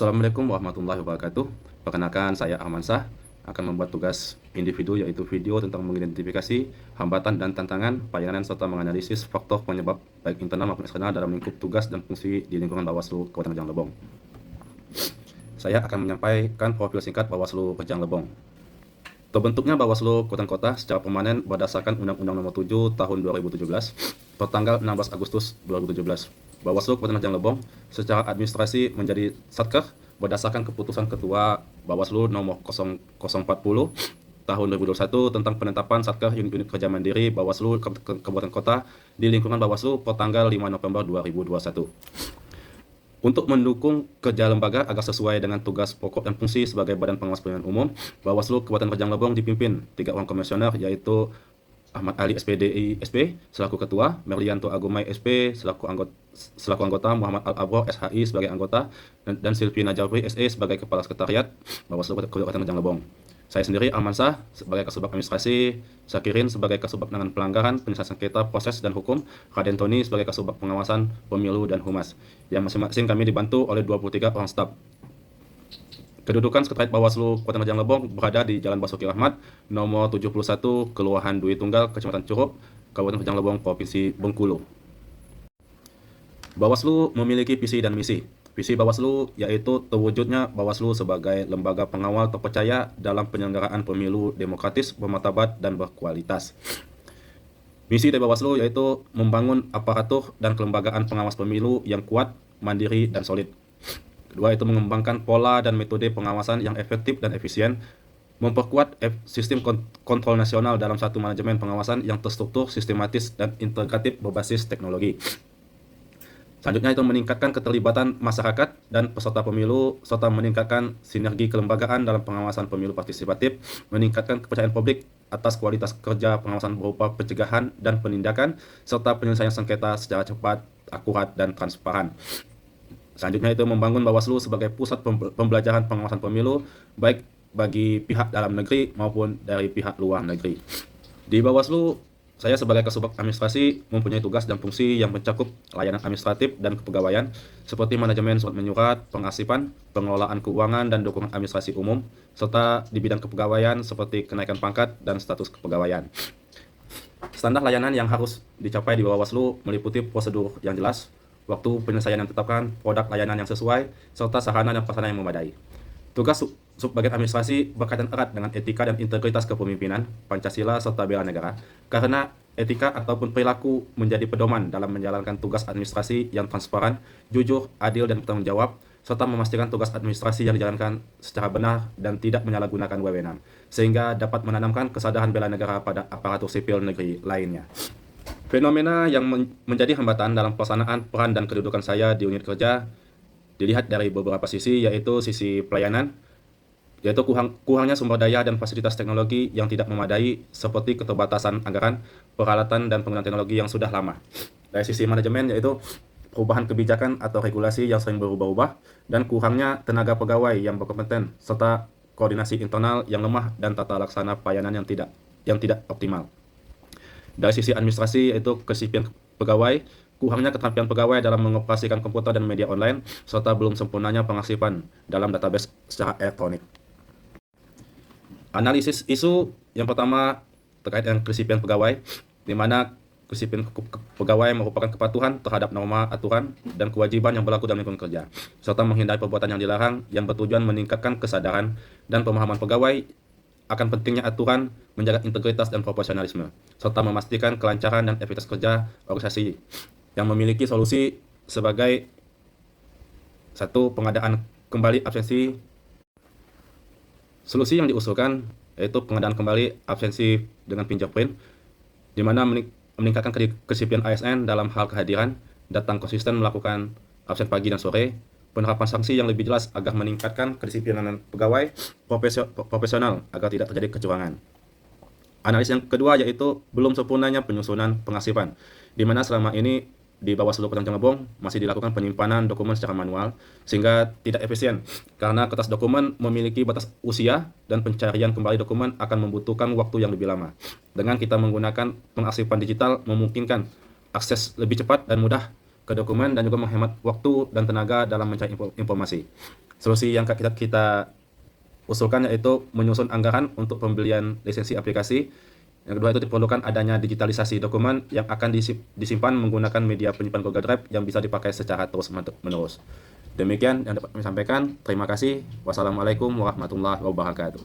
Assalamualaikum warahmatullahi wabarakatuh. Perkenalkan, saya Ahmansah akan membuat tugas individu, yaitu video tentang mengidentifikasi hambatan dan tantangan pelayanan serta menganalisis faktor penyebab baik internal maupun eksternal dalam lingkup tugas dan fungsi di lingkungan Bawaslu Kabupaten Rejang Lebong. Saya akan menyampaikan profil singkat Bawaslu Rejang Lebong. Terbentuknya Bawaslu Kabupaten Kota secara permanen berdasarkan Undang-Undang Nomor 7 Tahun 2017 pertanggal 16 Agustus 2017. Bawaslu Kabupaten Rejang Lebong secara administrasi menjadi Satker berdasarkan keputusan Ketua Bawaslu Nomor 0040 Tahun 2021 tentang penetapan Satker unit-unit kerja mandiri Bawaslu Kabupaten Kota di lingkungan Bawaslu pertanggal 5 November 2021. Untuk mendukung kerja lembaga agar sesuai dengan tugas pokok dan fungsi sebagai Badan Pengawas Pemilihan Umum, Bawaslu Kabupaten Rejang Lebong dipimpin 3 orang komisioner, yaitu Ahmad Ali SPDI SP selaku Ketua, Merlianto Agumai SP selaku anggota, Muhammad Al-Abro SHI sebagai anggota, dan Silvi Najawri SE sebagai Kepala Sekretariat Bawaslu Kabupaten Rejang Lebong. Saya sendiri Ahmansah sebagai Kasubag Administrasi, Sakirin sebagai Kasubag Penanganan Pelanggaran, Penyelesaian Sengketa, Proses dan Hukum, Raden Tony sebagai Kasubag Pengawasan Pemilu dan Humas, yang masing-masing kami dibantu oleh 23 orang staf. Kedudukan Sekretariat Bawaslu Kabupaten Rejang Lebong berada di Jalan Basuki Rahmat, nomor 71, Kelurahan Dwi Tunggal, Kecamatan Curup, Kabupaten Rejang Lebong, Provinsi Bengkulu. Bawaslu memiliki visi dan misi. Visi Bawaslu yaitu terwujudnya Bawaslu sebagai lembaga pengawal terpercaya dalam penyelenggaraan pemilu demokratis, bermartabat, dan berkualitas. Misi dari Bawaslu yaitu membangun aparatur dan kelembagaan pengawas pemilu yang kuat, mandiri, dan solid. Kedua, itu mengembangkan pola dan metode pengawasan yang efektif dan efisien, memperkuat sistem kontrol nasional dalam satu manajemen pengawasan yang terstruktur, sistematis, dan integratif berbasis teknologi. Selanjutnya itu meningkatkan keterlibatan masyarakat dan peserta pemilu, serta meningkatkan sinergi kelembagaan dalam pengawasan pemilu partisipatif, meningkatkan kepercayaan publik atas kualitas kerja pengawasan berupa pencegahan dan penindakan, serta penyelesaian sengketa secara cepat, akurat, dan transparan. Selanjutnya itu membangun Bawaslu sebagai pusat pembelajaran pengawasan pemilu, baik bagi pihak dalam negeri maupun dari pihak luar negeri. Di Bawaslu, saya sebagai Kasubag Administrasi mempunyai tugas dan fungsi yang mencakup layanan administratif dan kepegawaian seperti manajemen surat menyurat, pengasipan, pengelolaan keuangan, dan dukungan administrasi umum, serta di bidang kepegawaian seperti kenaikan pangkat dan status kepegawaian. Standar layanan yang harus dicapai di Bawaslu meliputi prosedur yang jelas, waktu penyelesaian yang ditetapkan, produk layanan yang sesuai, serta sarana dan prasarana yang memadai. Tugas subbagian administrasi berkaitan erat dengan etika dan integritas kepemimpinan, Pancasila, serta bela negara, karena etika ataupun perilaku menjadi pedoman dalam menjalankan tugas administrasi yang transparan, jujur, adil, dan bertanggung jawab, serta memastikan tugas administrasi yang dijalankan secara benar dan tidak menyalahgunakan wewenang, sehingga dapat menanamkan kesadaran bela negara pada aparatur sipil negeri lainnya. Fenomena yang menjadi hambatan dalam pelaksanaan peran dan kedudukan saya di unit kerja dilihat dari beberapa sisi, yaitu sisi pelayanan, yaitu kurangnya sumber daya dan fasilitas teknologi yang tidak memadai, seperti keterbatasan anggaran, peralatan, dan penggunaan teknologi yang sudah lama. Dari sisi manajemen, yaitu perubahan kebijakan atau regulasi yang sering berubah-ubah, dan kurangnya tenaga pegawai yang berkompeten, serta koordinasi internal yang lemah dan tata laksana pelayanan yang tidak optimal. Dari sisi administrasi, yaitu kesiapan pegawai, kurangnya keterampilan pegawai dalam mengoperasikan komputer dan media online, serta belum sempurnanya pengasipan dalam database secara elektronik. Analisis isu yang pertama terkait dengan kedisiplinan pegawai, di mana kedisiplinan pegawai merupakan kepatuhan terhadap norma, aturan, dan kewajiban yang berlaku dalam lingkungan kerja, serta menghindari perbuatan yang dilarang yang bertujuan meningkatkan kesadaran dan pemahaman pegawai akan pentingnya aturan, menjaga integritas dan profesionalisme, serta memastikan kelancaran dan efektivitas kerja organisasi yang memiliki solusi sebagai satu, pengadaan kembali absensi. Solusi yang diusulkan yaitu pengadaan kembali absensi dengan fingerprint, di mana meningkatkan kedisiplinan ASN dalam hal kehadiran, datang konsisten melakukan absen pagi dan sore, penerapan sanksi yang lebih jelas agar meningkatkan kedisiplinan pegawai profesional agar tidak terjadi kecurangan. Analisis yang kedua yaitu belum sempurnanya penyusunan pengasipan, di mana selama ini di Bawaslu Kabupaten Rejang Lebong masih dilakukan penyimpanan dokumen secara manual sehingga tidak efisien karena kertas dokumen memiliki batas usia dan pencarian kembali dokumen akan membutuhkan waktu yang lebih lama. Dengan kita menggunakan pengarsipan digital memungkinkan akses lebih cepat dan mudah ke dokumen dan juga menghemat waktu dan tenaga dalam mencari informasi. Solusi yang kita usulkan yaitu menyusun anggaran untuk pembelian lisensi aplikasi. Yang kedua itu diperlukan adanya digitalisasi dokumen yang akan disimpan menggunakan media penyimpan Google Drive yang bisa dipakai secara terus-menerus. Demikian yang dapat kami sampaikan. Terima kasih. Wassalamualaikum warahmatullahi wabarakatuh.